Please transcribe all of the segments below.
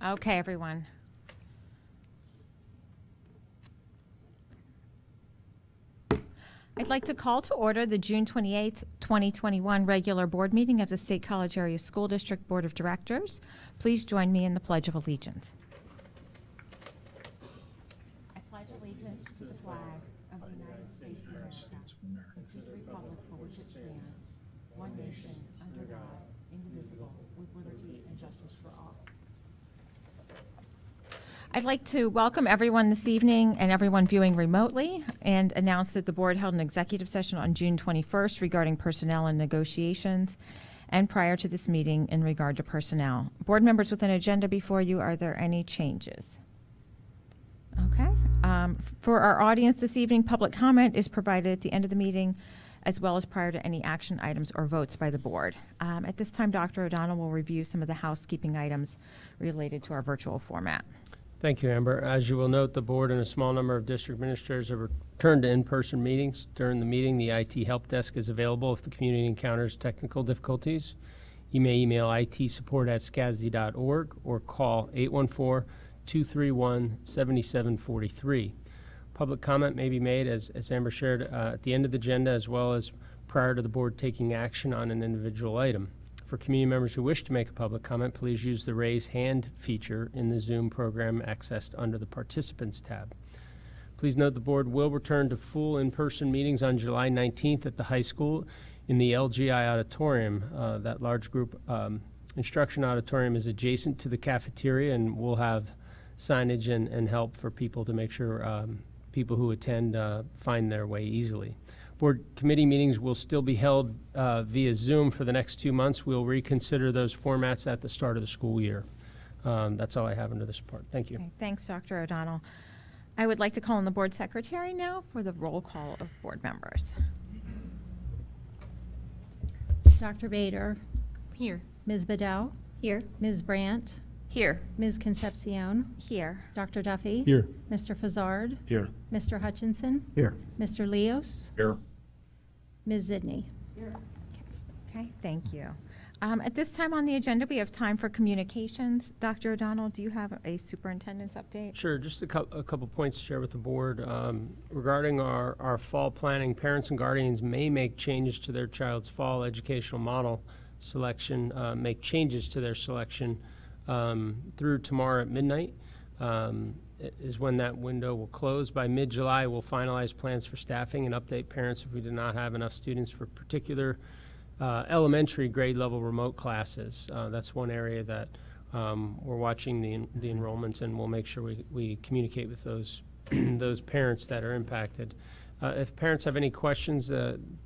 Okay, everyone. I'd like to call to order the June 28th, 2021 regular board meeting of the State College Area School District Board of Directors. Please join me in the Pledge of Allegiance. I pledge allegiance to the flag of the United States of America, and to the republic for which it stands, one nation, under God, indivisible, with liberty and justice for all. I'd like to welcome everyone this evening and everyone viewing remotely and announce that the board held an executive session on June 21st regarding personnel and negotiations, and prior to this meeting in regard to personnel. Board members with an agenda before you, are there any changes? Okay. For our audience this evening, public comment is provided at the end of the meeting as well as prior to any action items or votes by the board. At this time, Dr. O'Donnell will review some of the housekeeping items related to our virtual format. Thank you, Amber. As you will note, the board and a small number of district administrators have returned to in-person meetings. During the meeting, the IT help desk is available if the community encounters technical difficulties. You may email itsupport@scasd.org or call 814-231-7743. Public comment may be made, as Amber shared, at the end of the agenda as well as prior to the board taking action on an individual item. For community members who wish to make a public comment, please use the raise hand feature in the Zoom program accessed under the Participants tab. Please note the board will return to full in-person meetings on July 19th at the high school in the LGI auditorium. That large group instruction auditorium is adjacent to the cafeteria, and we'll have signage and help for people to make sure people who attend find their way easily. Board committee meetings will still be held via Zoom for the next 2 months. We'll reconsider those formats at the start of the school year. That's all I have under this part. Thank you. Okay, thanks, Dr. O'Donnell. I would like to call on the board secretary now for the roll call of board members. Dr. Bader. Here. Ms. Bedell. Here. Ms. Brandt. Here. Ms. Concepcion. Here. Dr. Duffy. Here. Mr. Fazzard. Here. Mr. Hutchinson. Here. Mr. Leos. Here. Ms. Zidney. Okay, thank you. At this time on the agenda, we have time for communications. Dr. O'Donnell, do you have a superintendent's update? Sure, just a couple points to share with the board. Regarding our fall planning, parents and guardians may make changes to their child's fall educational model selection, make changes to their selection through tomorrow at midnight. Is when that window will close. By mid-July, we'll finalize plans for staffing and update parents if we do not have enough students for particular elementary grade level remote classes. That's one area that we're watching the enrollments, and we'll make sure we communicate with those those parents that are impacted. If parents have any questions,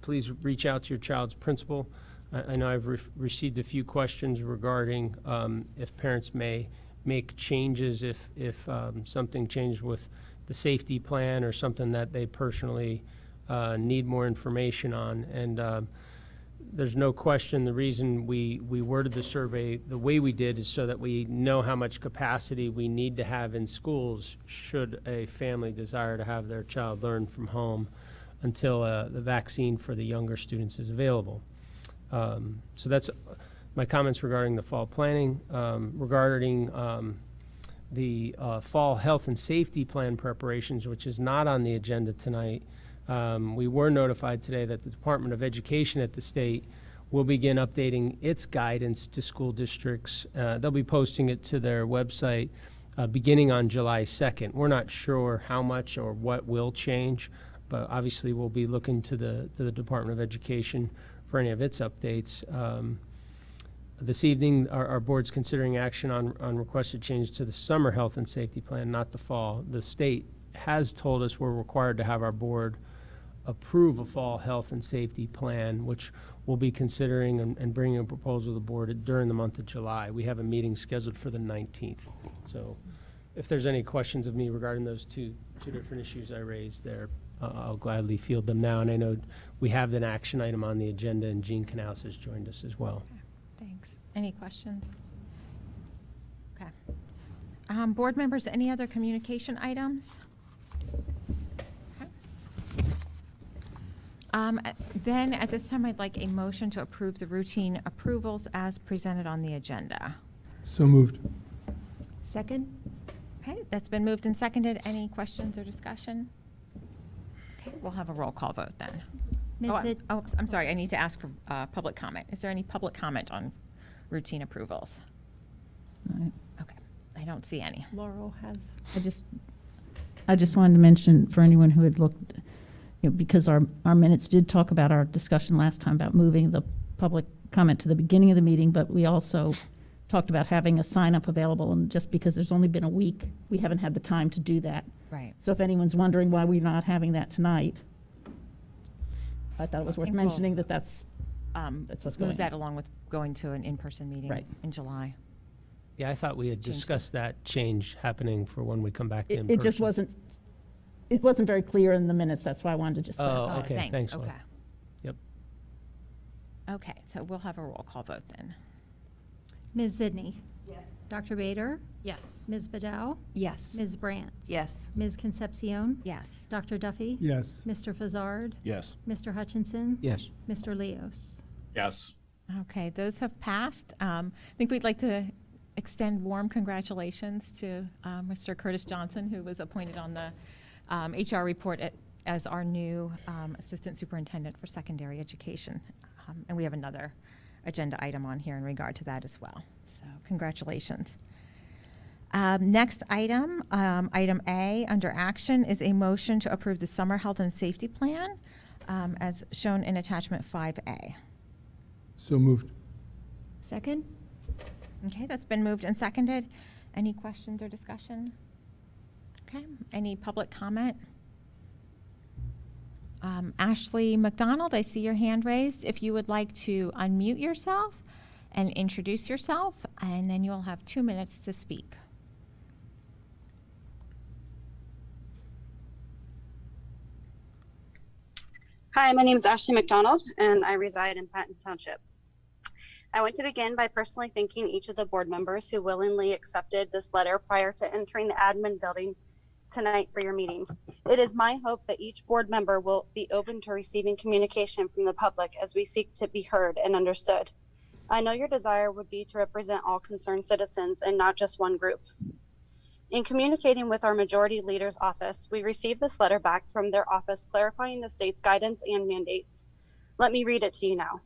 please reach out to your child's principal. I know I've received a few questions regarding if parents may make changes if something changed with the safety plan or something that they personally need more information on. And there's no question the reason we worded the survey the way we did is so that we know how much capacity we need to have in schools should a family desire to have their child learn from home until the vaccine for the younger students is available. So that's my comments regarding the fall planning. Regarding the fall health and safety plan preparations, which is not on the agenda tonight, we were notified today that the Department of Education at the state will begin updating its guidance to school districts. They'll be posting it to their website beginning on July 2nd. We're not sure how much or what will change, but obviously we'll be looking to the Department of Education for any of its updates. This evening, our board's considering action on requested change to the summer health and safety plan, not the fall. The state has told us we're required to have our board approve a fall health and safety plan, which we'll be considering and bringing a proposal to the board during the month of July. We have a meeting scheduled for the 19th. So if there's any questions of me regarding those two different issues I raised there, I'll gladly field them now. And I know we have an action item on the agenda, and Jean Knaus has joined us as well. Thanks. Any questions? Okay. Board members, any other communication items? Okay. Then at this time, I'd like a motion to approve the routine approvals as presented on the agenda. So moved. Second? Okay, that's been moved and seconded. Any questions or discussion? Okay, we'll have a roll call vote then. Ms. Oh, Zid- I'm sorry, I need to ask for public comment. Is there any public comment on routine approvals? Okay, I don't see any. Laurel has. I just wanted to mention for anyone who had looked, because our minutes did talk about our discussion last time about moving the public comment to the beginning of the meeting, but we also talked about having a sign-up available, and just because there's only been a week, we haven't had the time to do that. Right. So if anyone's wondering why we're not having that tonight, I thought it was worth think we'll, mentioning that's what's going on. Move that along with going to an in-person meeting Right. in July. Yeah, I thought we had Change discussed that change happening for when we come back to in-person. It just wasn't very clear in the minutes, that's why I wanted to just clarify. Oh, okay, thanks, Laura. Okay. Yep. Okay, so we'll have a roll call vote then. Ms. Zidney. Yes. Dr. Bader. Yes. Ms. Vidal. Yes. Ms. Brandt. Yes. Ms. Concepcion. Yes. Dr. Duffy. Yes. Mr. Fazzard. Yes. Mr. Hutchinson. Yes. Mr. Leos. Yes. Okay, those have passed. I think we'd like to extend warm congratulations to Mr. Curtis Johnson, who was appointed on the HR report as our new Assistant Superintendent for Secondary Education. And we have another agenda item on here in regard to that as well. So congratulations. Next item, item A, under action, is a motion to approve the Summer Health and Safety Plan as shown in attachment 5A. So moved. Second? Okay, that's been moved and seconded. Any questions or discussion? Okay, any public comment? Ashley McDonald, I see your hand raised. If you would like to unmute yourself and introduce yourself, and then you'll have 2 minutes to speak. Hi, my name is Ashley McDonald, and I reside in Patton Township. I want to begin by personally thanking each of the board members who willingly accepted this letter prior to entering the admin building tonight for your meeting. It is my hope that each board member will be open to receiving communication from the public as we seek to be heard and understood. I know your desire would be to represent all concerned citizens and not just one group. In communicating with our majority leader's office, we received this letter back from their office clarifying the state's guidance and mandates. Let me read it to you now.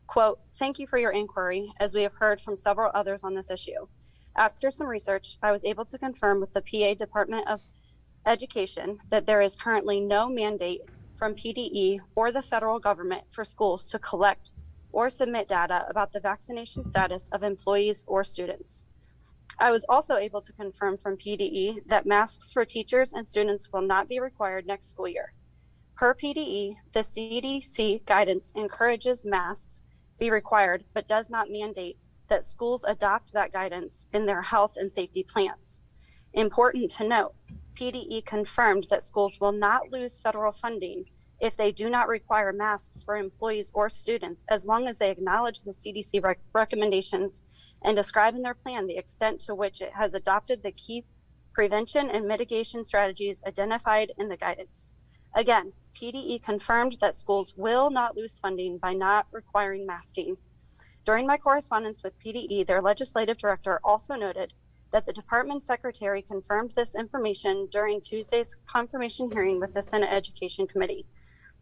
Quote, "Thank you for your inquiry, as we have heard from several others on this issue. After some research, I was able to confirm with the PA Department of Education that there is currently no mandate from PDE or the federal government for schools to collect or submit data about the vaccination status of employees or students. I was also able to confirm from PDE that masks for teachers and students will not be required next school year. Per PDE, the CDC guidance encourages masks be required, but does not mandate that schools adopt that guidance in their health and safety plans. Important to note, PDE confirmed that schools will not lose federal funding if they do not require masks for employees or students, as long as they acknowledge the CDC recommendations and describe in their plan the extent to which it has adopted the key prevention and mitigation strategies identified in the guidance. Again, PDE confirmed that schools will not lose funding by not requiring masking. During my correspondence with PDE, their legislative director also noted that the department secretary confirmed this information during Tuesday's confirmation hearing with the Senate Education Committee.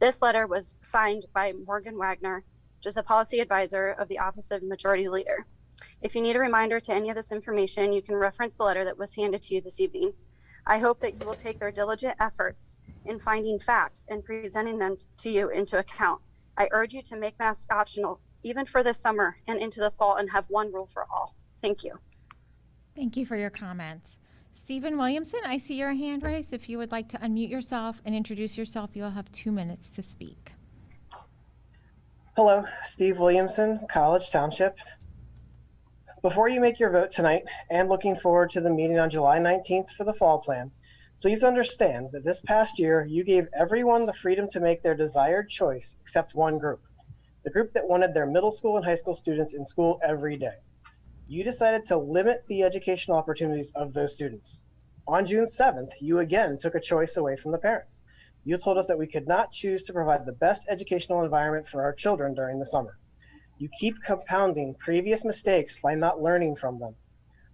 This letter was signed by Morgan Wagner, which is the policy advisor of the Office of Majority Leader. If you need a reminder to any of this information, you can reference the letter that was handed to you this evening. I hope that you will take their diligent efforts in finding facts and presenting them to you into account. I urge you to make masks optional, even for this summer and into the fall, and have one rule for all. Thank you. Thank you for your comments. Stephen Williamson, I see your hand raised. If you would like to unmute yourself and introduce yourself, you'll have 2 minutes to speak. Hello, Steve Williamson, College Township. Before you make your vote tonight and looking forward to the meeting on July 19th for the fall plan, please understand that this past year you gave everyone the freedom to make their desired choice except one group, the group that wanted their middle school and high school students in school every day. You decided to limit the educational opportunities of those students. On June 7th, you again took a choice away from the parents. You told us that we could not choose to provide the best educational environment for our children during the summer. You keep compounding previous mistakes by not learning from them.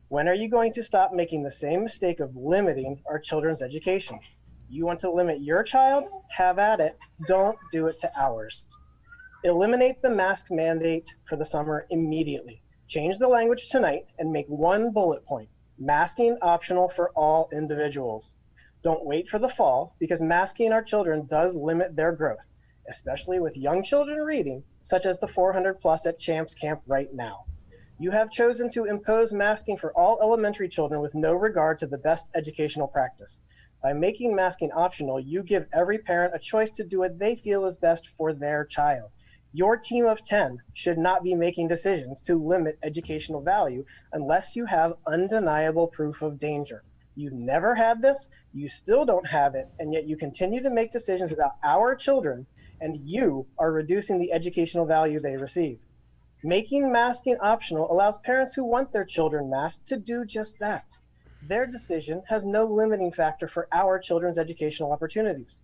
When are you going to stop making the same mistake of limiting our children's education? You want to limit your child? Have at it. Don't do it to ours. Eliminate the mask mandate for the summer immediately. Change the language tonight and make one bullet point: masking optional for all individuals. Don't wait for the fall, because masking our children does limit their growth, especially with young children reading, such as the 400 plus at Champs Camp right now. You have chosen to impose masking for all elementary children with no regard to the best educational practice. By making masking optional, you give every parent a choice to do what they feel is best for their child. Your team of 10 should not be making decisions to limit educational value unless you have undeniable proof of danger. You never had this, you still don't have it, and yet you continue to make decisions about our children, and you are reducing the educational value they receive. Making masking optional allows parents who want their children masked to do just that. Their decision has no limiting factor for our children's educational opportunities.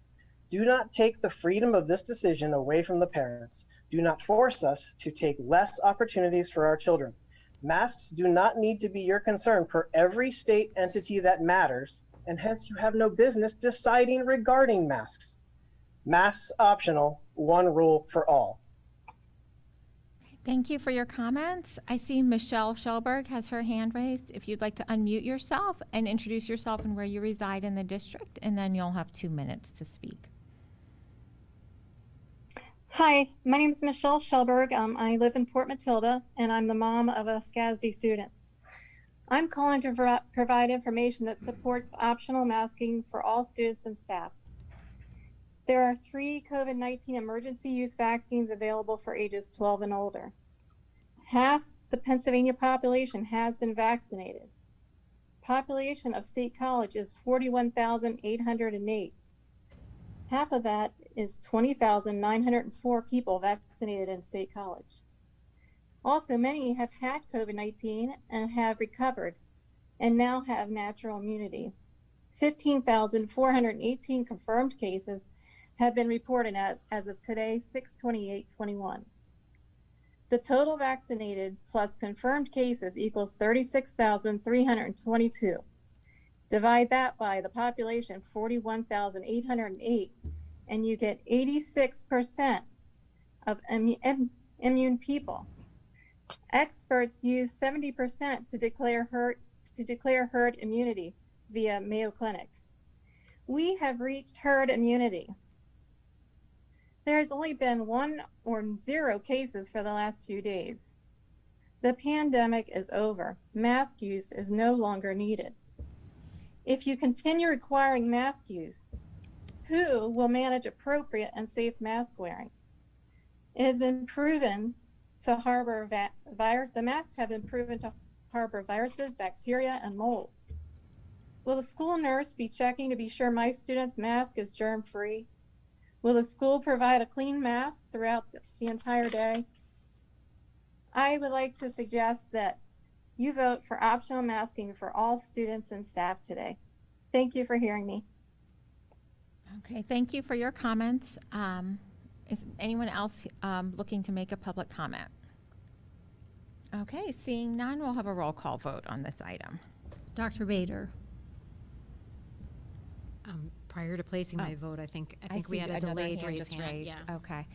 Do not take the freedom of this decision away from the parents. Do not force us to take less opportunities for our children. Masks do not need to be your concern per every state entity that matters, and hence you have no business deciding regarding masks. Masks optional, one rule for all. Thank you for your comments. I see Michelle Schellberg has her hand raised. If you'd like to unmute yourself and introduce yourself and where you reside in the district, and then you'll have 2 minutes to speak. Hi, my name is Michelle Schellberg. I live in Port Matilda, and I'm the mom of a SCASD student. I'm calling to provide information that supports optional masking for all students and staff. There are 3 COVID-19 emergency use vaccines available for ages 12 and older. Half the Pennsylvania population has been vaccinated. Population of State College is 41,808. Half of that is 20,904 people vaccinated in State College. Also, many have had COVID-19 and have recovered and now have natural immunity. 15,418 confirmed cases have been reported as of today, 6/28/21. The total vaccinated plus confirmed cases equals 36,322. Divide that by the population, 41,808, and you get 86% of immune people. Experts use 70% to declare herd immunity via Mayo Clinic. We have reached herd immunity. There has only been 1 or 0 cases for the last few days. The pandemic is over. Mask use is no longer needed. If you continue requiring mask use, who will manage appropriate and safe mask wearing? It has been proven to harbor the masks have been proven to harbor viruses, bacteria, and mold. Will the school nurse be checking to be sure my student's mask is germ-free? Will the school provide a clean mask throughout the entire day? I would like to suggest that you vote for optional masking for all students and staff today. Thank you for hearing me. Okay, thank you for your comments. Is anyone else looking to make a public comment? Okay, seeing none, we'll have a roll call vote on this item. Dr. Bader. Prior to placing my vote, I think we see had a another delayed hand raise just hand. raised. Yeah. Okay.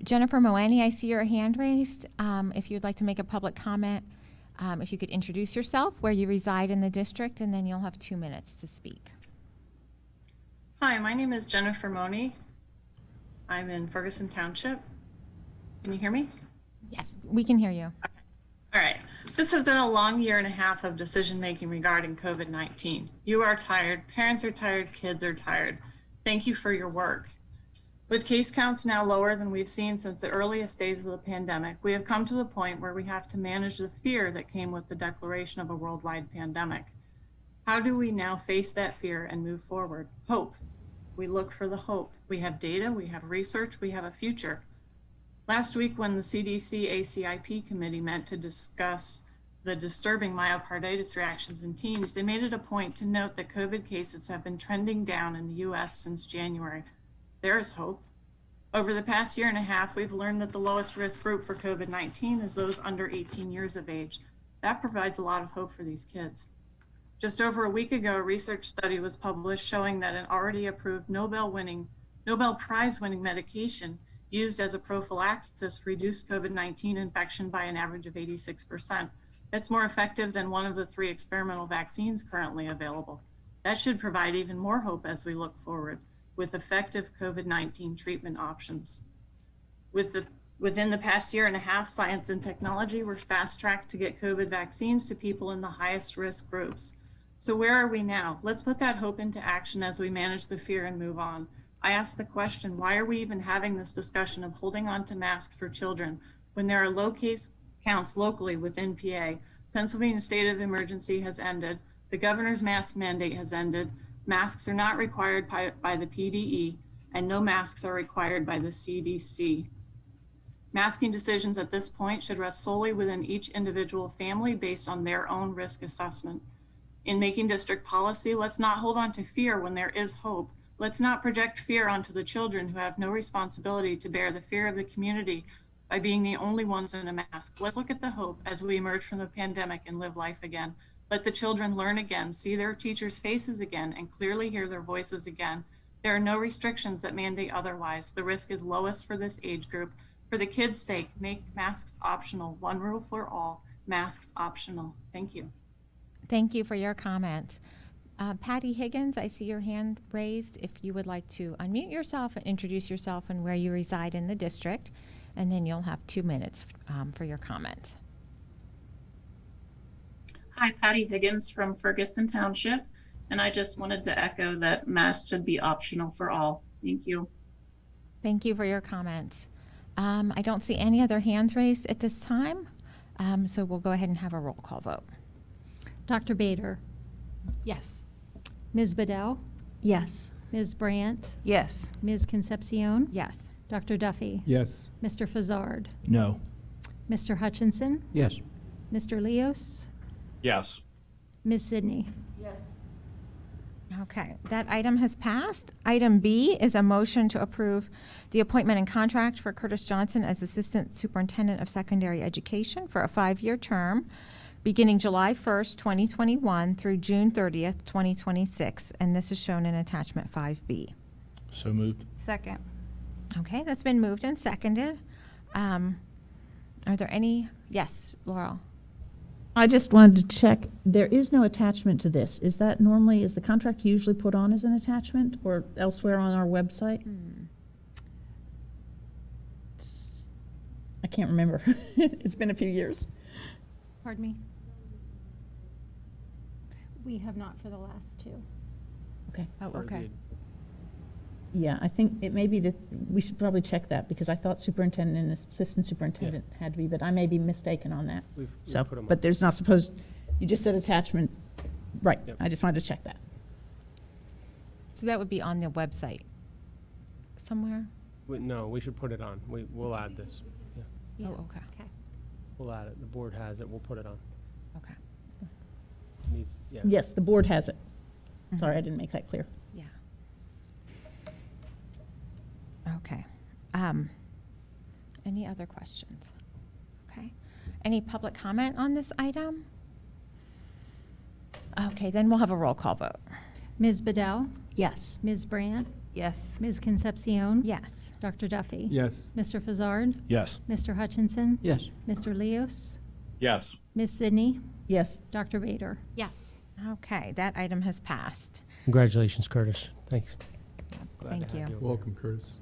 Jennifer Moani, I see your hand raised. If you'd like to make a public comment, if you could introduce yourself, where you reside in the district, and then you'll have 2 minutes to speak. Hi, my name is Jennifer Money. I'm in Ferguson Township. Can you hear me? Yes, we can hear you. All right. This has been a long 1.5 years of decision-making regarding COVID-19. You are tired, parents are tired, kids are tired. Thank you for your work. With case counts now lower than we've seen since the earliest days of the pandemic, we have come to the point where we have to manage the fear that came with the declaration of a worldwide pandemic. How do we now face that fear and move forward? Hope. We look for the hope. We have data, we have research, we have a future. Last week, when the CDC ACIP committee met to discuss the disturbing myocarditis reactions in teens, they made it a point to note that COVID cases have been trending down in the US since January. There is hope. Over the past 1.5 years, we've learned that the lowest risk group for COVID-19 is those under 18 years of age. That provides a lot of hope for these kids. Just over a week ago, a research study was published showing that an already approved Nobel Prize winning medication used as a prophylaxis reduced COVID-19 infection by an average of 86%. That's more effective than one of the 3 experimental vaccines currently available. That should provide even more hope as we look forward with effective COVID-19 treatment options. Within the past year and a half, science and technology were fast-tracked to get COVID vaccines to people in the highest risk groups. So where are we now? Let's put that hope into action as we manage the fear and move on. I ask the question, why are we even having this discussion of holding on to masks for children when there are low case counts locally within PA? Pennsylvania state of emergency has ended. The governor's mask mandate has ended. Masks are not required by the PDE, and no masks are required by the CDC. Masking decisions at this point should rest solely within each individual family based on their own risk assessment. In making district policy, let's not hold on to fear when there is hope. Let's not project fear onto the children who have no responsibility to bear the fear of the community by being the only ones in a mask. Let's look at the hope as we emerge from the pandemic and live life again. Let the children learn again, see their teachers' faces again, and clearly hear their voices again. There are no restrictions that mandate otherwise. The risk is lowest for this age group. For the kids' sake, make masks optional. One rule for all, masks optional. Thank you. Thank you for your comments. Patty Higgins, I see your hand raised. If you would like to unmute yourself and introduce yourself and where you reside in the district, and then you'll have 2 minutes for your comments. Hi, Patty Higgins from Ferguson Township, and I just wanted to echo that masks should be optional for all. Thank you. Thank you for your comments. I don't see any other hands raised at this time, so we'll go ahead and have a roll call vote. Dr. Bader, Yes. Ms. Bedell, Yes. Ms. Brandt, Yes. Ms. Concepcion, Yes. Dr. Duffy, Yes. Mr. Fazzard, No. Mr. Hutchinson, Yes. Mr. Leos, Yes. Ms. Sidney. Okay, that item has passed. Item B is a motion to approve the appointment and contract for Curtis Johnson as Assistant Superintendent of Secondary Education for a 5-year term beginning July 1st, 2021 through June 30th, 2026, and this is shown in attachment 5B. So moved. Second. Okay, that's been moved and seconded. Are there any? Yes, Laurel. I just wanted to check, there is no attachment to this. Is that normally, is the contract usually put on as an attachment or elsewhere on our website? I can't remember. It's been a few years. Pardon me? We have not for the last 2. Okay. Oh, okay. Yeah, I think it may be that, we should probably check that because I thought superintendent and assistant superintendent had to be, but I may be mistaken on that. We've So, put 'em but on. there's not supposed, you just said attachment, right, Yep. I just wanted to check that. So that would be on the website somewhere? No, we should put it on. We'll add this. Yeah, Oh, okay. Okay. we'll add it. The board has it. We'll put it on. Okay. Yeah. Yes, the board has it. Mm-hmm. Sorry, I didn't make that clear. Yeah. Okay. Any other questions? Okay. Any public comment on this item? Okay, then we'll have a roll call vote. Ms. Bedell, Yes. Ms. Brandt, Yes. Ms. Concepcion, Yes. Dr. Duffy, Yes. Mr. Fazzard, Yes. Mr. Hutchinson, Yes. Mr. Leos, Yes. Ms. Sidney, Yes. Dr. Bader. Yes. Okay, that item has passed. Congratulations, Curtis. Thanks. Glad to Thank have you. over Welcome, Curtis.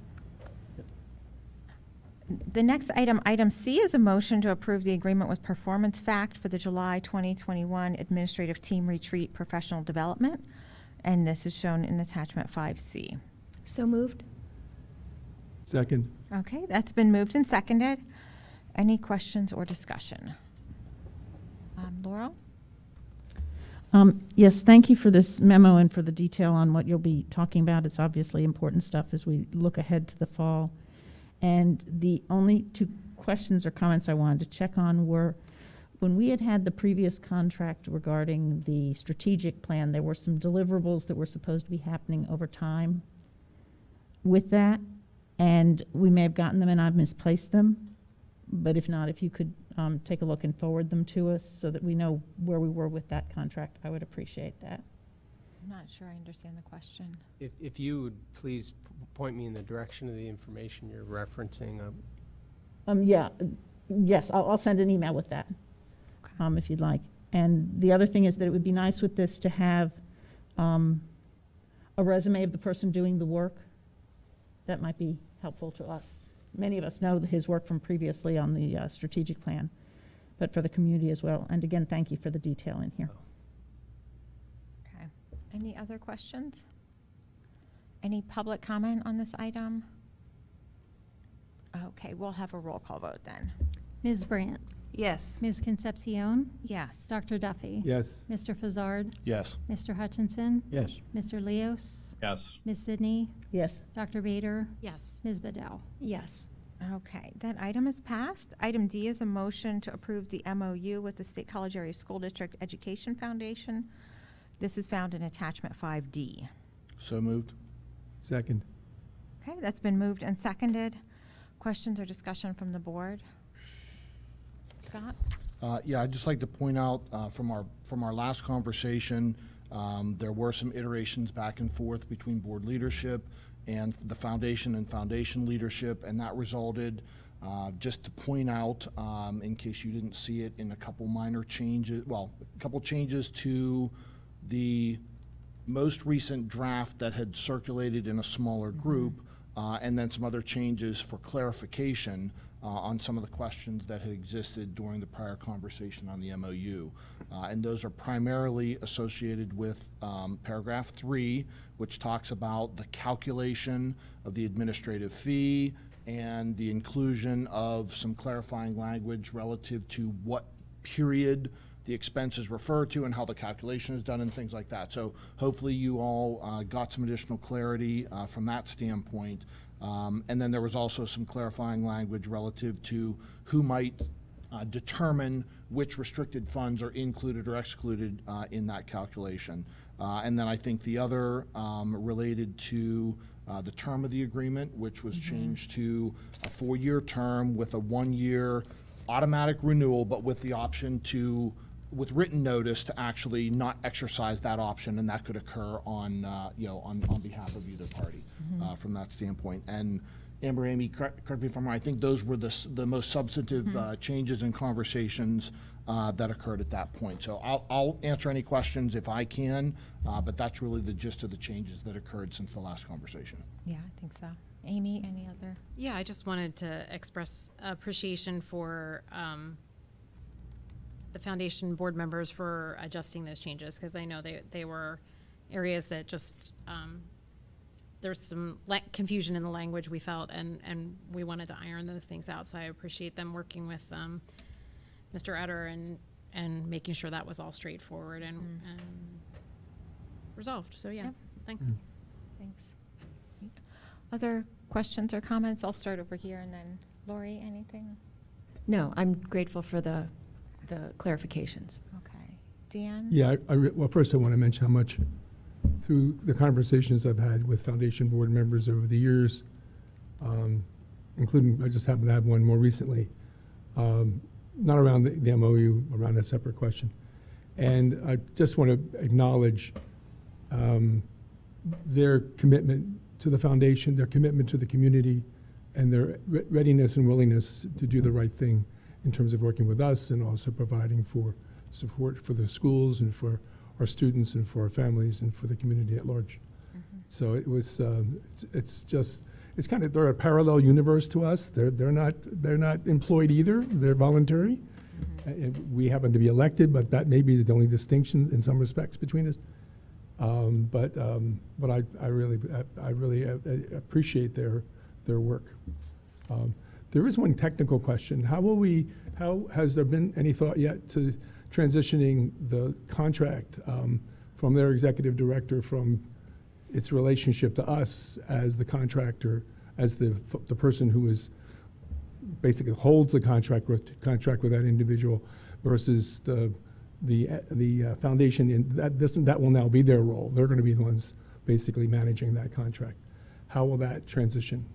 The next item, item C, is a motion to approve the agreement with Performance Fact for the July 2021 Administrative Team Retreat Professional Development, and this is shown in attachment 5C. So moved. Second. Okay, that's been moved and seconded. Any questions or discussion? Laurel? Yes, thank you for this memo and for the detail on what you'll be talking about. It's obviously important stuff as we look ahead to the fall. And the only 2 questions or comments I wanted to check on were, when we had the previous contract regarding the strategic plan, there were some deliverables that were supposed to be happening over time with that, and we may have gotten them and I've misplaced them. But if not, if you could take a look and forward them to us so that we know where we were with that contract, I would appreciate that. I'm not sure I understand the question. If you would please point me in the direction of the information you're referencing. Yes, I'll send an email with that, if you'd like. And the other thing is that it would be nice with this to have a resume of the person doing the work. That might be helpful to us. Many of us know his work from previously on the strategic plan, but for the community as well. And again, thank you for the detail in here. Okay. Any other questions? Any public comment on this item? Okay, we'll have a roll call vote then. Ms. Brandt, Yes. Ms. Concepcion, Yes. Dr. Duffy, Yes. Mr. Fazzard, Yes. Mr. Hutchinson, Yes. Mr. Leos, Yes. Ms. Sidney, Yes. Dr. Bader, Yes. Ms. Bedell. Yes. Okay, that item is passed. Item D is a motion to approve the MOU with the State College Area School District Education Foundation. This is found in attachment 5D. So moved. Second. Okay, that's been moved and seconded. Questions or discussion from the board? Scott? Yeah, I'd just like to point out from our last conversation, there were some iterations back and forth between board leadership and the foundation and foundation leadership, and that resulted, just to point out, in case you didn't see it, in a couple minor changes, well, a couple changes to the most recent draft that had circulated in a smaller group, and then some other changes for clarification on some of the questions that had existed during the prior conversation on the MOU. And those are primarily associated with paragraph 3, which talks about the calculation of the administrative fee and the inclusion of some clarifying language relative to what period the expenses refer to and how the calculation is done and things like that. So hopefully you all got some additional clarity from that standpoint. And then there was also some clarifying language relative to who might determine which restricted funds are included or excluded in that calculation. And then I think the other related to the term of the agreement, which was changed to a 4-year term with a 1-year automatic renewal, but with the option to, with written notice, to actually not exercise that option, and that could occur on, on behalf of either party from that standpoint. And Amber, Amy, correct me if I'm wrong, I think those were the most substantive changes and conversations that occurred at that point. So I'll answer any questions if I can, but that's really the gist of the changes that occurred since the last conversation. Yeah, I think so. Amy, any other? Yeah, I just wanted to express appreciation for the foundation board members for adjusting those changes, because I know they were areas that just, there was some confusion in the language we felt, and we wanted to iron those things out. So I appreciate them working with Mr. Utter and making sure that was all straightforward and resolved. So yeah, Yep. thanks. Thanks. Other questions or comments? I'll start over here, and then Lori, anything? No, I'm grateful for the clarifications. Okay. Dan? Yeah, well, first I want to mention how much, through the conversations I've had with foundation board members over the years, including, I just happened to have one more recently, not around the MOU, around a separate question. And I just want to acknowledge their commitment to the foundation, their commitment to the community, and their readiness and willingness to do the right thing in terms of working with us and also providing for support for the schools and for our students and for our families and for the community at large. So it was, it's kind of, they're a parallel universe to us. They're not employed either. They're voluntary. And we happen to be elected, but that may be the only distinction in some respects between us. But I really appreciate their work. There is one technical question. How has there been any thought yet to transitioning the contract from their executive director, from its relationship to us as the contractor, as the person who is basically holds the contract with that individual, versus the foundation? And that will now be their role. They're going to be the ones basically managing that contract. How will that transition?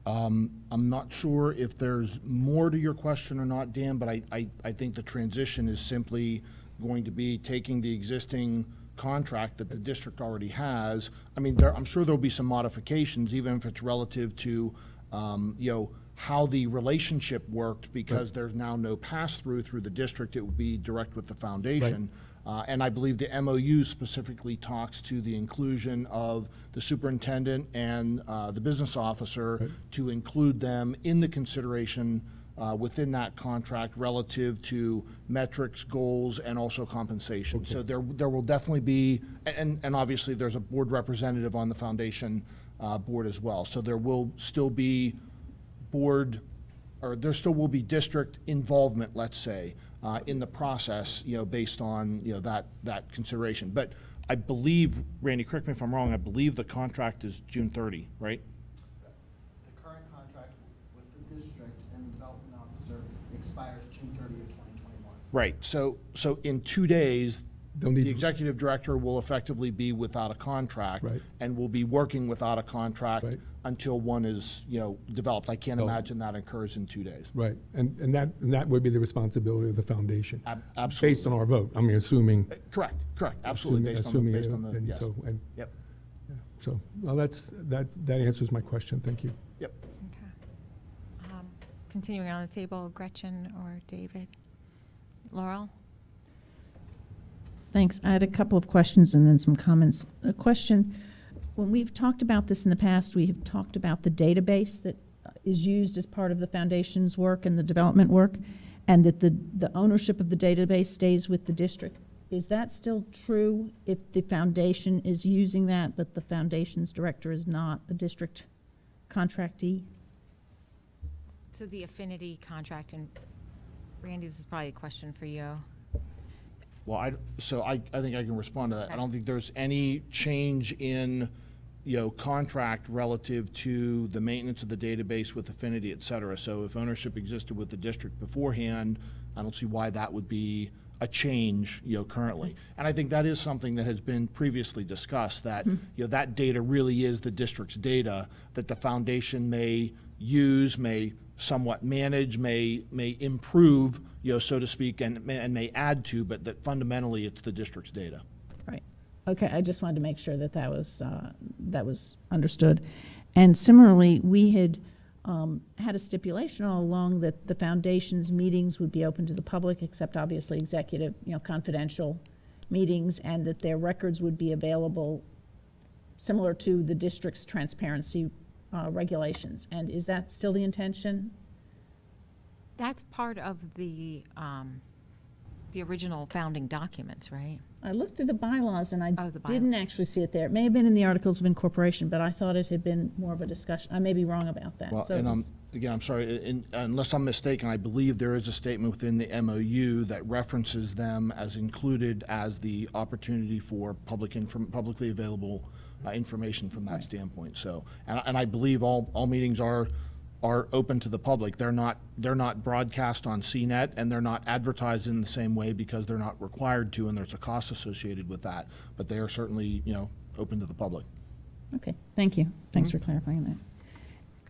I'm not sure if there's more to your question or not, Dan, but I think the transition is simply going to be taking the existing contract that the district already has. I mean, I'm sure there'll be some modifications, even if it's relative to, how the relationship worked, because there's now no pass-through through the district. It will be direct with the foundation. And I believe the MOU specifically talks to the inclusion of the superintendent and the business officer to include them in the consideration within that contract relative to metrics, goals, and also compensation. So there will definitely be, and obviously there's a board representative on the foundation board as well. So there will still be there still will be district involvement, let's say, in the process, based on, that consideration. But I believe, Randy, correct me if I'm wrong, I believe the contract is June 30, right? The current contract with the district and the development officer expires June 30th, 2021. Right. So in 2 days, They'll need the executive director will effectively be without a contract and will be working without a contract until one is, developed. I can't imagine that occurs in 2 days. Right, and that would be the responsibility of the foundation. Absolutely. Based on our vote, I mean, assuming. Correct, based assuming on the, yes. So, and, Yep. yeah, so, well, that answers my question, thank you. Yep. Okay. Continuing on the table, Gretchen or David? Laurel? Thanks. I had a couple of questions and then some comments. A question, when we've talked about this in the past, we have talked about the database that is used as part of the foundation's work and the development work, and that the ownership of the database stays with the district. Is that still true if the foundation is using that, but the foundation's director is not a district contractee? So the affinity contract, and Randy, this is probably a question for you. Well, I think I can respond to that. I don't think there's any change in, contract relative to the maintenance of the database with Affinity, et cetera. So if ownership existed with the district beforehand, I don't see why that would be a change, currently. And I think that is something that has been previously discussed, that, that data really is the district's data that the foundation may use, may somewhat manage, may improve, so to speak, and may add to, but that fundamentally it's the district's data. Right. Okay, I just wanted to make sure that that was understood. And similarly, we had had a stipulation all along that the foundation's meetings would be open to the public, except obviously executive, confidential meetings, and that their records would be available similar to the district's transparency regulations. And is that still the intention? That's part of the original founding documents, right? I looked through the bylaws and I Oh, the didn't actually see it there. It may have been in the Articles of Incorporation, but I thought it had been more of a discussion. I may be wrong about that. Well, So and it was- again, I'm sorry, unless I'm mistaken, I believe there is a statement within the MOU that references them as included as the opportunity for publicly available information from that standpoint. So, and I believe all meetings are open to the public. They're not broadcast on CNET, and they're not advertised in the same way because they're not required to, and there's a cost associated with that. But they are certainly, open to the public. Okay, thank you. Thanks for clarifying that.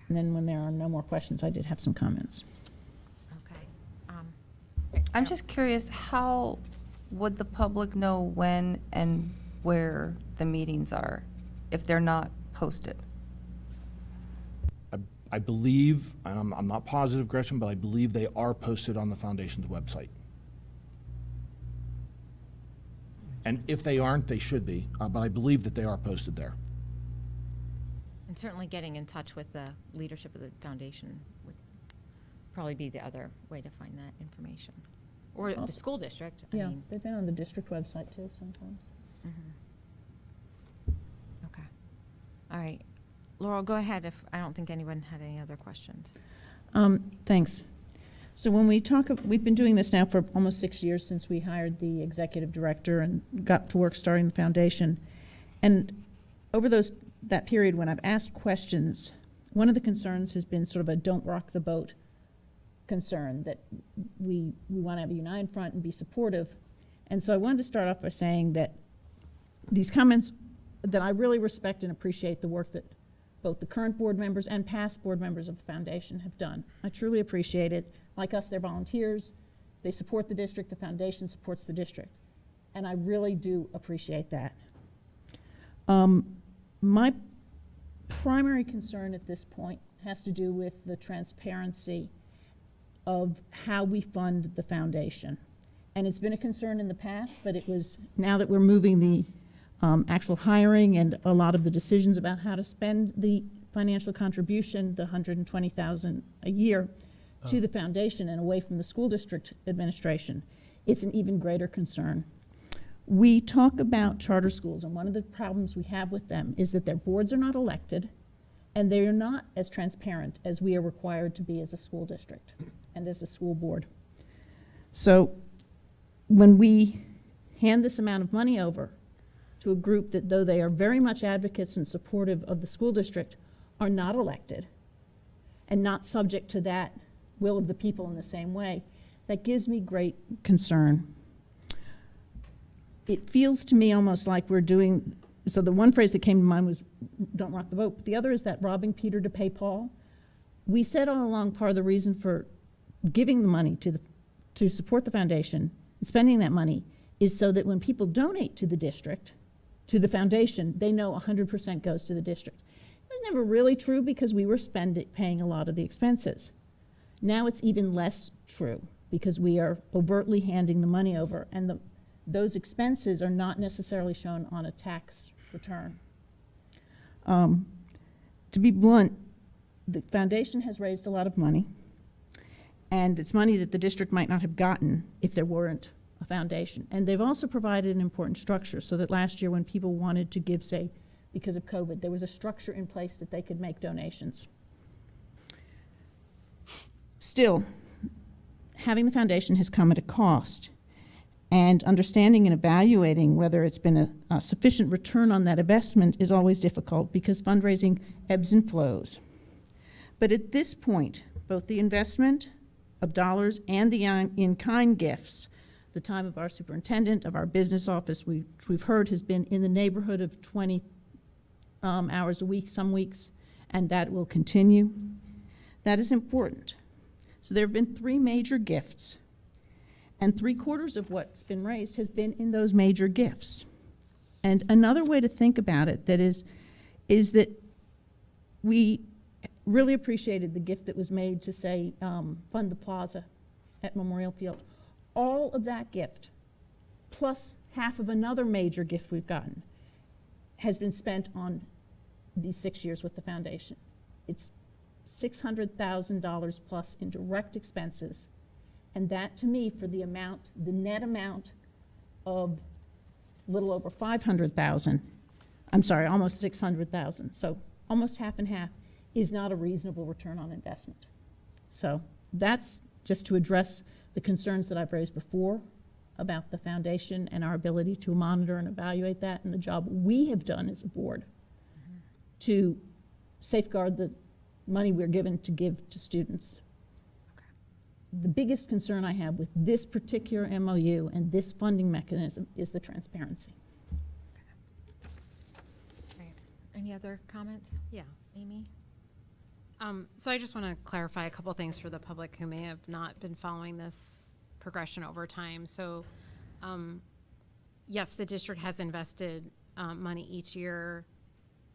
And then when there are no more questions, I did have some comments. Okay. I'm just curious, how would the public know when and where the meetings are if they're not posted? I believe, and I'm not positive, Gretchen, but I believe they are posted on the foundation's website. And if they aren't, they should be, but I believe that they are posted there. And certainly getting in touch with the leadership of the foundation would probably be the other way to find that information. Or the Also- school district. I Yeah, mean, they've been on the district website too sometimes. okay. All right. Laurel, go ahead if I don't think anyone had any other questions. Thanks. So when we've been doing this now for almost 6 years since we hired the executive director and got to work starting the foundation. And over that period when I've asked questions, one of the concerns has been sort of a don't rock the boat concern, that we want to have a united front and be supportive. And so I wanted to start off by saying that these comments, that I really respect and appreciate the work that both the current board members and past board members of the foundation have done. I truly appreciate it. Like us, they're volunteers. They support the district. The foundation supports the district. And I really do appreciate that. My primary concern at this point has to do with the transparency of how we fund the foundation. And it's been a concern in the past, but it was, now that we're moving the actual hiring and a lot of the decisions about how to spend the financial contribution, the $120,000 a year, to the foundation and away from the school district administration, it's an even greater concern. We talk about charter schools, and one of the problems we have with them is that their boards are not elected, and they are not as transparent as we are required to be as a school district and as a school board. So when we hand this amount of money over to a group that, though they are very much advocates and supportive of the school district, are not elected and not subject to that will of the people in the same way, that gives me great concern. It feels to me almost like we're doing, so the one phrase that came to mind was don't rock the boat, but the other is that robbing Peter to pay Paul. We said all along part of the reason for giving the money to support the foundation and spending that money is so that when people donate to the district, to the foundation, they know 100% goes to the district. It was never really true because we were paying a lot of the expenses. Now it's even less true because we are overtly handing the money over, and those expenses are not necessarily shown on a tax return. To be blunt, the foundation has raised a lot of money, and it's money that the district might not have gotten if there weren't a foundation. And they've also provided an important structure so that last year when people wanted to give, say, because of COVID, there was a structure in place that they could make donations. Still, having the foundation has come at a cost, and understanding and evaluating whether it's been a sufficient return on that investment is always difficult because fundraising ebbs and flows. But at this point, both the investment of dollars and the in-kind gifts, the time of our superintendent, of our business office, we've heard has been in the neighborhood of 20 hours a week, some weeks, and that will continue. That is important. So there have been 3 major gifts, and 3/4 of what's been raised has been in those major gifts. And another way to think about it is that we really appreciated the gift that was made to, say, fund the plaza at Memorial Field. All of that gift, plus half of another major gift we've gotten, has been spent on these 6 years with the foundation. It's $600,000 plus in direct expenses. And that, to me, for the net amount of little over 500,000, I'm sorry, almost 600,000, so almost half and half, is not a reasonable return on investment. So that's just to address the concerns that I've raised before about the foundation and our ability to monitor and evaluate that, and the job we have done as a board to safeguard the money we're given to give to students. The biggest concern I have with this particular MOU and this funding mechanism is the transparency. Great. Any other comments? Yeah. Amy? So I just want to clarify a couple things for the public who may have not been following this progression over time. So, yes, the district has invested money each year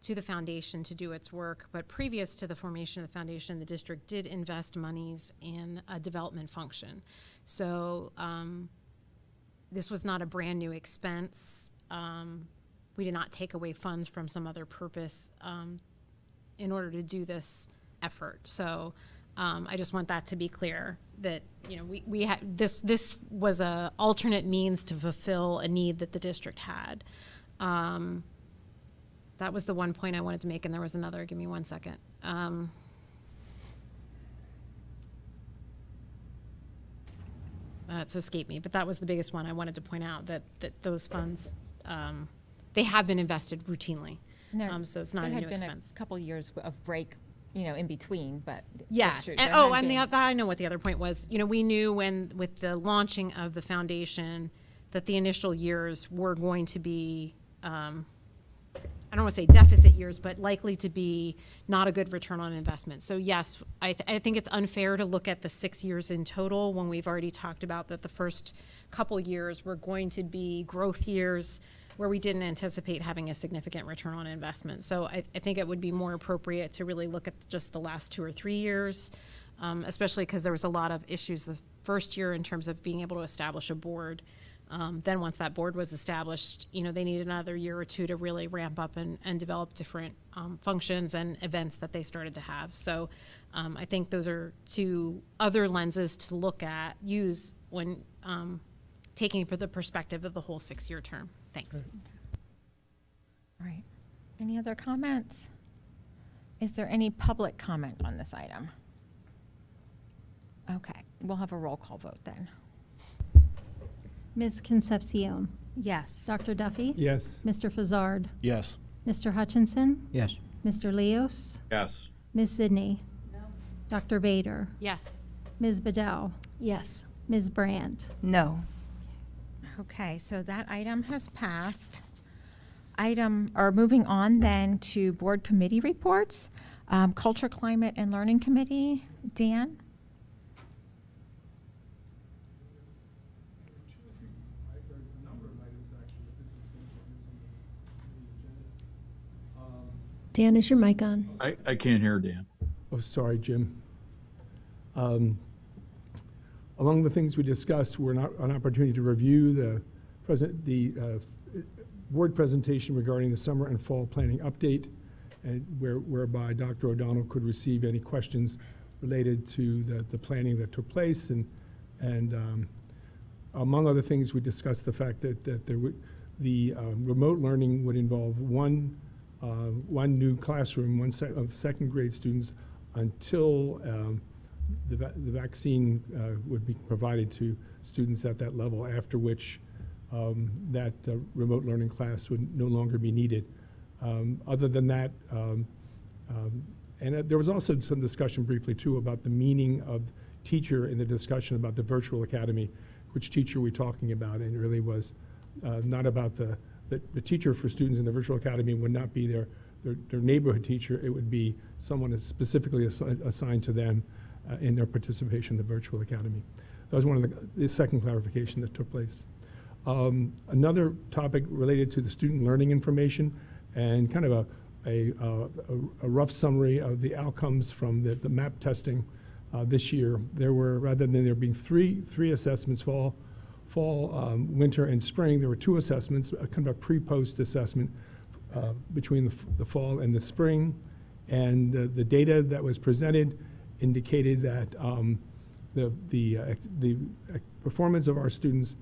to the foundation to do its work, but previous to the formation of the foundation, the district did invest monies in a development function. So this was not a brand new expense. We did not take away funds from some other purpose in order to do this effort. So I just want that to be clear that, you know, we had this was a alternate means to fulfill a need that the district had. That was the one point I wanted to make, and there was another. Give me 1 second. It's escaped me, but that was the biggest one I wanted to point out, that those funds, they have been invested routinely. So it's not a new expense. There had been a couple years of break, you know, in between, but. Yes, and I know what the other point was. You know, we knew with the launching of the foundation that the initial years were going to be, I I don't want to say deficit years, but likely to be not a good return on investment. So yes, I think it's unfair to look at the 6 years in total when we've already talked about that the first couple years were going to be growth years where we didn't anticipate having a significant return on investment. So I think it would be more appropriate to really look at just the last 2 or 3 years, especially because there was a lot of issues the first year in terms of being able to establish a board. Then once that board was established, they needed another year or 2 to really ramp up and develop different functions and events that they started to have. So I think those are 2 other lenses to use when taking for the perspective of the whole 6-year term. Thanks. All right. Any other comments? Is there any public comment on this item? Okay, we'll have a roll call vote then. Ms. Concepcion. Yes. Dr. Duffy. Yes. Mr. Fazzard. Yes. Mr. Hutchinson. Yes. Mr. Leos. Yes. Ms. Sidney. No. Dr. Bader. Yes. Ms. Bedell. Yes. Ms. Brandt. No. Okay, so that item has passed. Moving on then to board committee reports. Culture, Climate, and Learning Committee. Dan? Dan, is your mic on? I can't hear Dan. Oh, sorry, Jim. Among the things we discussed were an opportunity to review the board presentation regarding the summer and fall planning update, and whereby Dr. O'Donnell could receive any questions related to the planning that took place. And among other things, we discussed the fact that the remote learning would involve one new classroom, of second grade students until the vaccine would be provided to students at that level, after which that remote learning class would no longer be needed. Other than that, and there was also some discussion briefly too about the meaning of teacher in the discussion about the virtual academy, which teacher we're talking about, and it really was not about the teacher for students in the virtual academy would not be their neighborhood teacher. It would be someone that's specifically assigned to them in their participation in the virtual academy. That was one of the second clarification that took place. Another topic related to the student learning information and kind of a rough summary of the outcomes from the MAP testing this year. There were, rather than there being three assessments, fall, winter, and spring, there were 2 assessments, kind of a pre-post assessment between the fall and the spring. And the data that was presented indicated that the performance of our students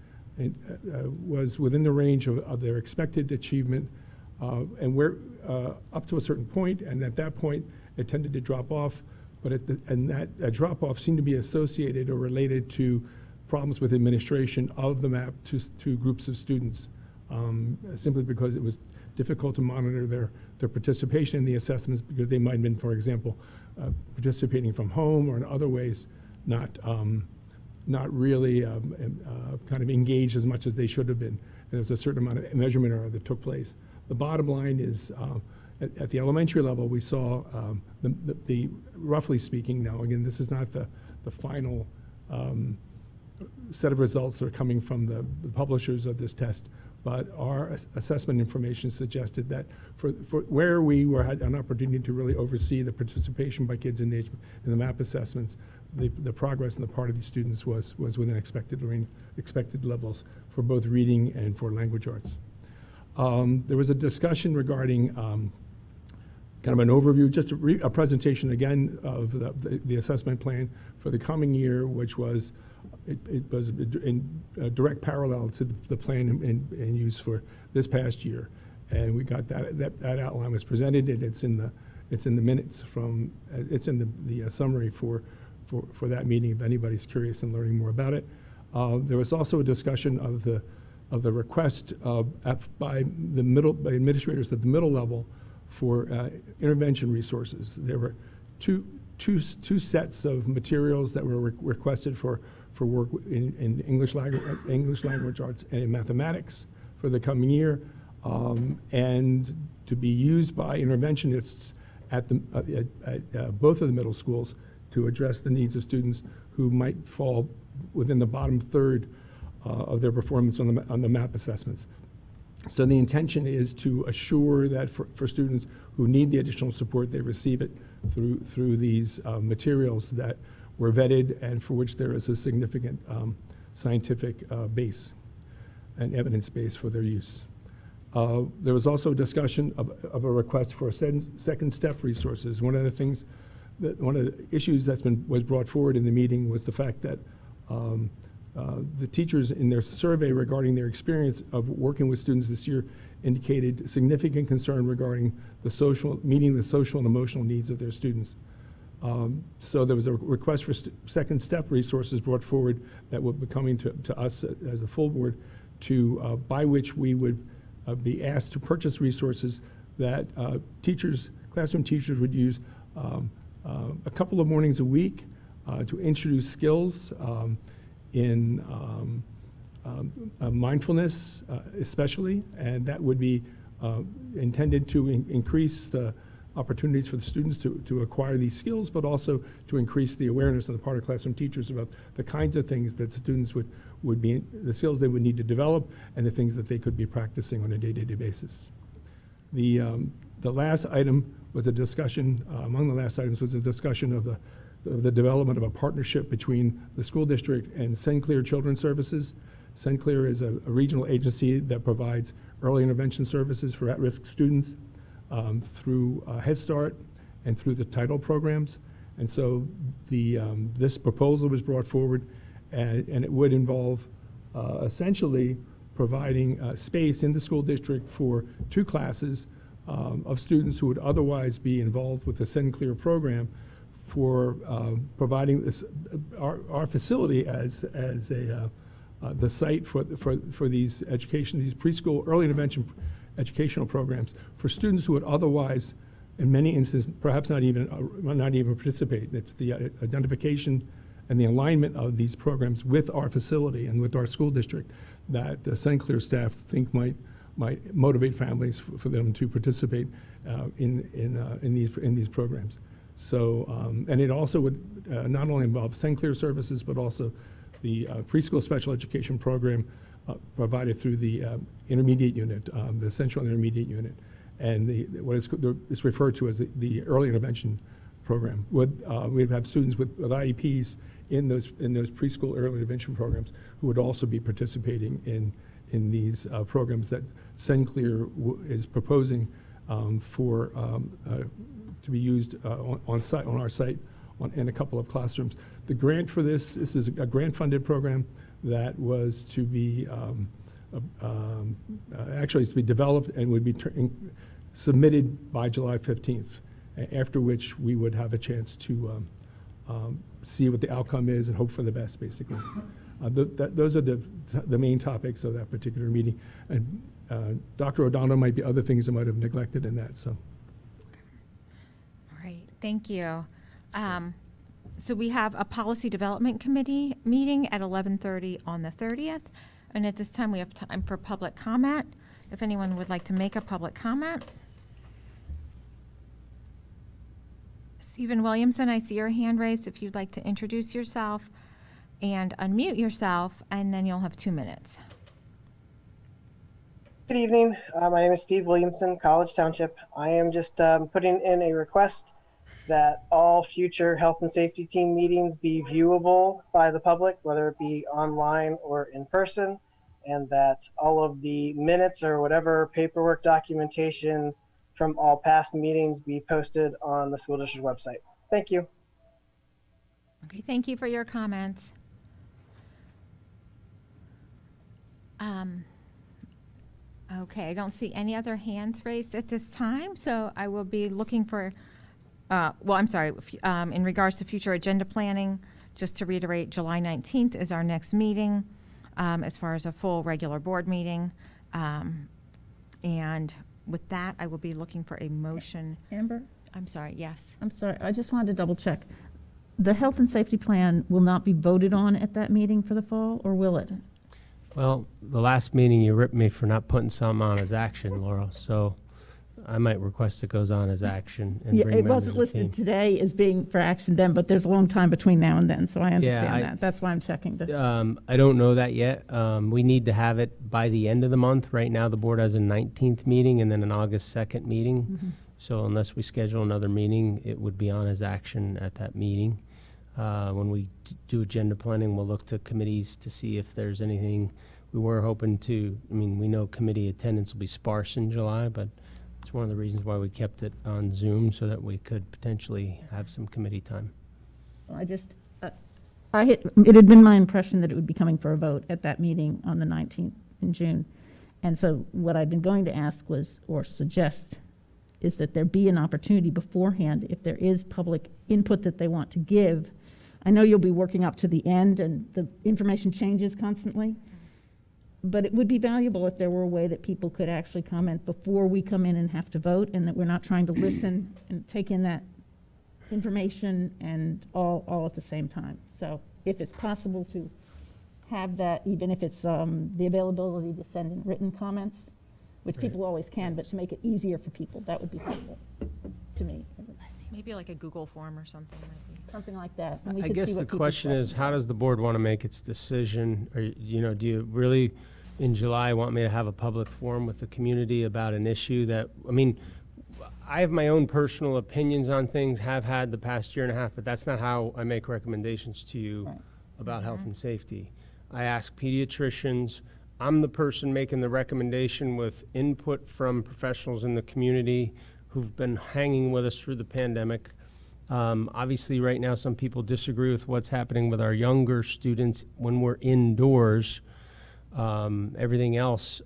was within the range of their expected achievement, and we're up to a certain point, and at that point it tended to drop off, but that drop off seemed to be associated or related to problems with administration of the MAP to groups of students, simply because it was difficult to monitor their participation in the assessments, because they might have been, for example, participating from home or in other ways not really kind of engaged as much as they should have been. And there was a certain amount of measurement error that took place. The bottom line is, at the elementary level, we saw the roughly speaking, now again, this is not the final set of results that are coming from the publishers of this test, but our assessment information suggested that for where we had an opportunity to really oversee the participation by kids in the MAP assessments, the progress on the part of these students was within expected levels for both reading and for language arts. There was a discussion regarding kind of an overview, just a presentation again of the assessment plan for the coming year, which was it was in direct parallel to the plan in use for this past year, and we got that outline was presented, and it's in the minutes from it's in the summary for that meeting if anybody's curious and learning more about it. There was also a discussion of the request by administrators at the middle level for intervention resources. There were two sets of materials that were requested for work in English language arts and in mathematics for the coming year. and to be used by interventionists at both of the middle schools to address the needs of students who might fall within the bottom third of their performance on the MAP assessments. So the intention is to assure that for students who need the additional support, they receive it through these materials that were vetted and for which there is a significant scientific base and evidence base for their use. There was also a discussion of a request for second step resources. One of the issues was brought forward in the meeting was the fact that the teachers in their survey regarding their experience of working with students this year indicated significant concern regarding meeting the social and emotional needs of their students. So there was a request for second step resources brought forward that will be coming to us as a full board by which we would be asked to purchase resources that classroom teachers would use a couple of mornings a week to introduce skills in mindfulness especially, and that would be intended to increase the opportunities for the students to acquire these skills, but also to increase the awareness on the part of classroom teachers about the kinds of things that students would be, the skills they would need to develop, and the things that they could be practicing on a day-to-day basis. The last item was a discussion, among the last items was a discussion of the development of a partnership between the school district and Sinclair Children's Services. Sinclair is a regional agency that provides early intervention services for at-risk students through Head Start and through the title programs. And so this proposal was brought forward, and it would involve essentially providing space in the school district for 2 classes of students who would otherwise be involved with the Sinclair program for providing our facility as the site for these preschool early intervention educational programs for students who would otherwise, in many instances, perhaps not even participate. It's the identification and the alignment of these programs with our facility and with our school district that the Sinclair staff think might motivate families for them to participate in these programs. So, and it also would not only involve Sinclair services, but also the preschool special education program provided through the intermediate unit, the central intermediate unit, and what is referred to as the early intervention program. We'd have students with IEPs in those preschool early intervention programs who would also be participating in these programs that Sinclair is proposing to be used on our site in a couple of classrooms. The grant for this is a grant-funded program that was to be actually to be developed and would be submitted by July 15th, after which we would have a chance to see what the outcome is and hope for the best, basically. Those are the main topics of that particular meeting. And Dr. O'Donnell might be other things that might have neglected in that. So. All right, thank you. So we have a Policy Development Committee meeting at 11:30 on the 30th. And at this time, we have time for public comment. If anyone would like to make a public comment. Stephen Williamson, I see your hand raised. If you'd like to introduce yourself and unmute yourself, and then you'll have 2 minutes. Good evening. My name is Steve Williamson, College Township. I am just putting in a request that all future health and safety team meetings be viewable by the public, whether it be online or in person, and that all of the minutes or whatever paperwork documentation from all past meetings be posted on the school district website. Thank you. Okay, thank you for your comments. Okay, I don't see any other hands raised at this time, so I will be looking for, in regards to future agenda planning, just to reiterate, July 19th is our next meeting, as far as a full regular board meeting. And with that, I will be looking for a motion. Amber? I'm sorry, yes. I'm sorry, I just wanted to double check. The health and safety plan will not be voted on at that meeting for the fall, or will it? Well, the last meeting you ripped me for not putting something on as action, Laurel, so I might request it goes on as action and Yeah, bring it members wasn't of the team. listed today as being for action then, but there's a long time between now and then, so I I- understand that. That's why I'm checking to. I don't know that yet. We need to have it by the end of the month. Right now, the board has a 19th meeting and then an August 2nd meeting. So unless we schedule another meeting, it would be on as action at that meeting. When we do agenda planning, we'll look to committees to see if there's anything. We were hoping to, I mean, we know committee attendance will be sparse in July, but it's one of the reasons why we kept it on Zoom so that we could potentially have some committee time. I just, it had been my impression that it would be coming for a vote at that meeting on the 19th in June. And so what I've been going to ask was, or suggest, is that there be an opportunity beforehand, if there is public input that they want to give. I know you'll be working up to the end and the information changes constantly, but it would be valuable if there were a way that people could actually comment before we come in and have to vote, and that we're not trying to listen and take in that information and all at the same time. So if it's possible to have that, even if it's the availability to send in written comments, which people always can, but to make it easier for people, that would be helpful to me. Maybe like a Google form or something might be. Something like that. And we I could guess see the what people's question is, questions how are. does the board want to make its decision? Or, do you really, in July, want me to have a public forum with the community about an issue that, I mean, I have my own personal opinions on things, have had the past year and a half, but that's not how I make recommendations to you about health and safety. I ask pediatricians. I'm the person making the recommendation with input from professionals in the community who've been hanging with us through the pandemic. Obviously, right now, some people disagree with what's happening with our younger students when we're indoors. Everything else,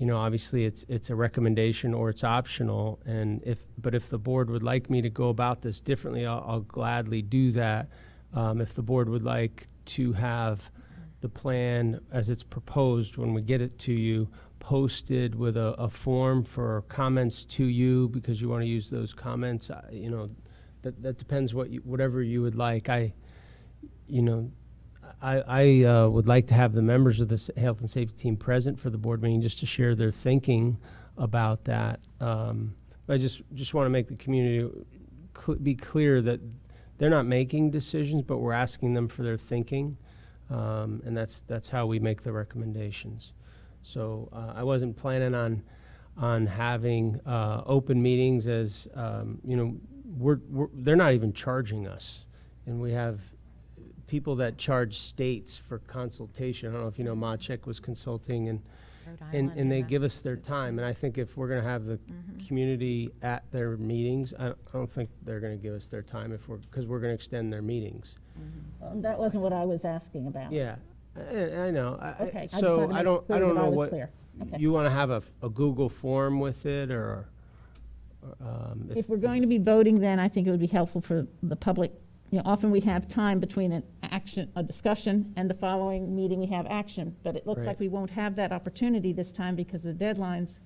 obviously, it's a recommendation or it's optional. And if the board would like me to go about this differently, I'll gladly do that. If the board would like to have the plan as it's proposed when we get it to you, posted with a form for comments to you because you want to use those comments, that depends whatever you would like. I would like to have the members of the health and safety team present for the board meeting just to share their thinking about that. I just want to make the community be clear that they're not making decisions, but we're asking them for their thinking. And that's how we make the recommendations. So I wasn't planning on having open meetings as they're not even charging us, and we have people that charge states for consultation. I don't know if you know, Maciek was consulting, and they give us their time. And I think if we're going to have the community at their meetings, I don't think they're going to give us their time because we're going to extend their meetings. That wasn't what I was asking about. Yeah, I know. Okay, I just So wanted to I make don't clear that I know was what clear. Okay. you want to have a Google form with it, or If we're going to be voting, then I think it would be helpful for the public. Often we have time between a discussion, and the following meeting we have action. But it looks like we won't have that opportunity this time because of the deadlines.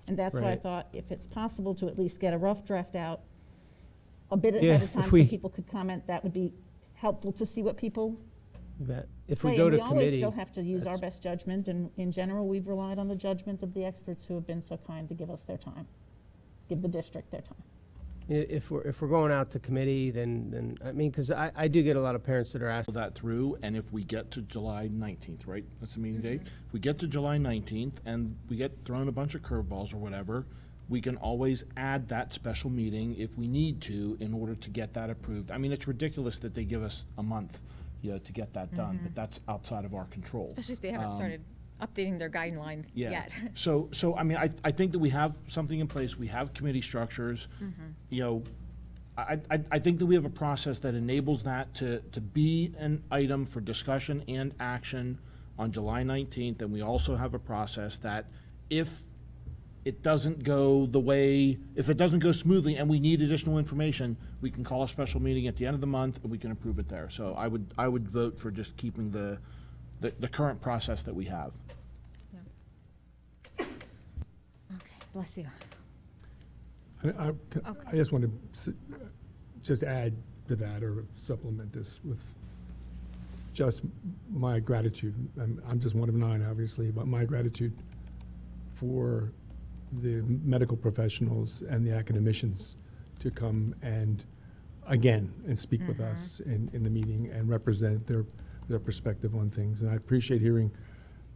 And that's why I thought if it's possible to at least get a rough draft out a bit ahead of time so people could comment, that would be helpful to see what people if we say. go And to we always committee, still have to use our best judgment. And in general, we've relied on the judgment of the experts who have been so kind to give us their time, give the district their time. if we're going out to committee, then I mean, because I do get a lot of parents that are asking that through, and if we get to July 19th, right, that's the meeting date, if we get to July 19th and we get thrown a bunch of curveballs or whatever, we can always add that special meeting if we need to in order to get that approved. I mean, it's ridiculous that they give us a month, to get that done, but that's outside of our control. Especially if they haven't started updating their guidelines yet. So I mean, I think that we have something in place. We have committee structures. I think that we have a process that enables that to be an item for discussion and action on July 19th. And we also have a process that if it doesn't go smoothly and we need additional information, we can call a special meeting at the end of the month and we can approve it there. So I would vote for just keeping the current process that we have. Okay, bless you. I just want to just add to that or supplement this with just my gratitude. I'm just one of 9, obviously, but my gratitude for the medical professionals and the academicians to come and, again, and speak with us in the meeting and represent their perspective on things. And I appreciate hearing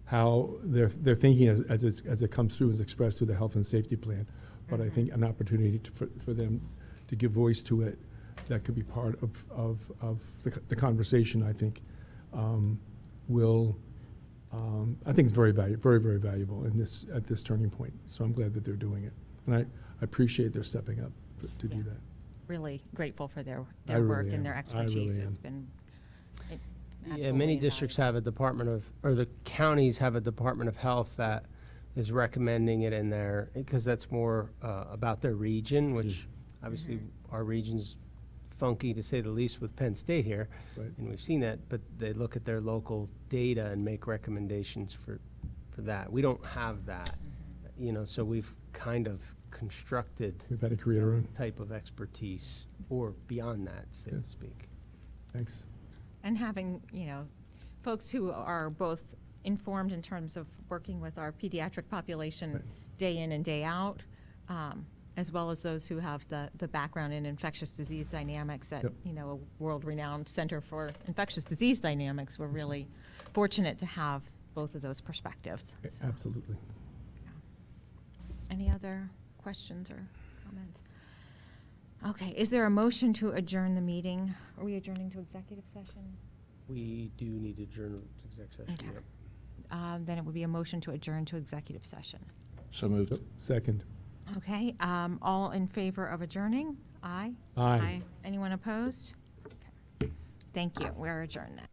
how they're thinking as it comes through, as expressed through the health and safety plan. But I think an opportunity for them to give voice to it, that could be part of the conversation, I think, will, I think it's very valuable at this turning point. So I'm glad that they're doing it. And I appreciate their stepping up to do that. Really grateful for their I really work am. and their I expertise. really It's am. been Yeah, absolutely many districts have a Department of, or the counties have a Department of Health that is recommending it in there, because that's more about their region, which obviously our region's funky, to say the least, with Penn State here. Right. And we've seen that, but they look at their local data and make recommendations for that. We don't have that, so we've kind of constructed We've had to create our own. type of expertise, or beyond that, so Yeah. to speak. Thanks. And having, folks who are both informed in terms of working with our pediatric population Right. day in and day out, as well as those who have the background in infectious disease dynamics at, Yep. A world-renowned Center for Infectious Disease Dynamics. We're really fortunate to have both of those perspectives. So, Absolutely. any other questions or comments? Okay, is there a motion to adjourn the meeting? Are we adjourning to executive session? We do need to adjourn to exec session. Okay. Yep. Then it would be a motion to adjourn to executive session. So moved. Second. Okay, all in favor of adjourning? Aye. Aye. Anyone opposed? Okay. Thank you. We're adjourned then.